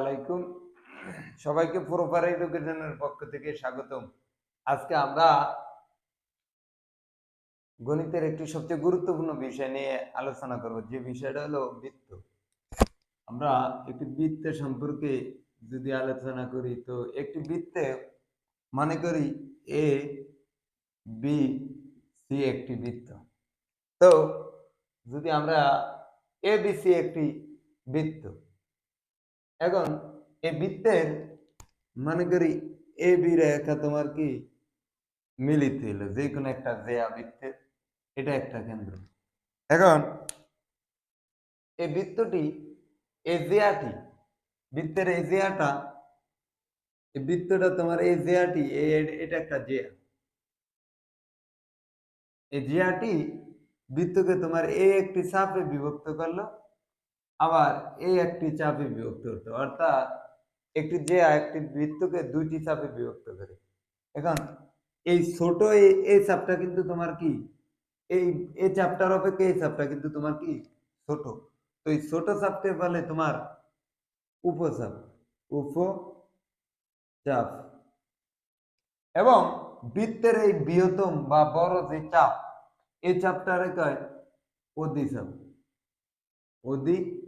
আলাইকুম। সবাইকে প্রপার এডুকেশনের পক্ষ থেকে স্বাগতম। আজকে আমরা গণিতের একটি সবচেয়ে গুরুত্বপূর্ণ বিষয় নিয়ে আলোচনা করব, যে বিষয়টা হলো বৃত্ত। আমরা একটি বৃত্তের সম্পর্কে যদি আলোচনা করি, তো একটি বৃত্তে মনে করি এ বি সি একটি বৃত্ত। তো যদি আমরা এ বি সি একটি বৃত্ত, এখন এই বৃত্তের মনে করি এ বি রেখা তোমার কি মিলিত হইলো যে কোনো একটা জেয়া বৃত্তের, এটা একটা কেন্দ্র। এখন এই বৃত্তটি এজিয়াটি বৃত্তের এজিয়াটা, এই বৃত্তটা তোমার এজিয়াটি, এটা একটা জিয়া। এই জিয়াটি বৃত্তকে তোমার এ একটি চাপে বিভক্ত করলো, আবার এই একটি চাপে বিভক্ত করতো, অর্থাৎ একটি জিয়া একটি বৃত্তকে দুইটি চাপে বিভক্ত করে। এখন এই ছোট এই চাপটা কিন্তু তোমার কি এই এই চাপটার অপেক্ষা এই চাপটা কিন্তু তোমার কি ছোট। তো এই ছোট চাপকে বলে তোমার উপচাপ, উপচাপ। এবং বৃত্তের এই বৃহত্তম বা বড় যে চাপ, এই চাপটারে কয় অধিচাপ, অধিচাপ,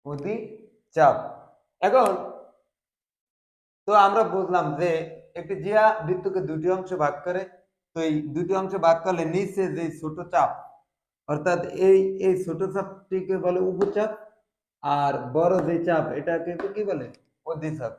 অধিচাপ। এখন তো আমরা বুঝলাম যে একটি জিয়া বৃত্তকে দুটি অংশে ভাগ করে। তো এই দুটি অংশে ভাগ করলে নিচে যে ছোট চাপ, অর্থাৎ এই এই ছোট চাপটিকে বলে উপচাপ, আর বড় যে চাপ এটাকে কি বলে অধিচাপ।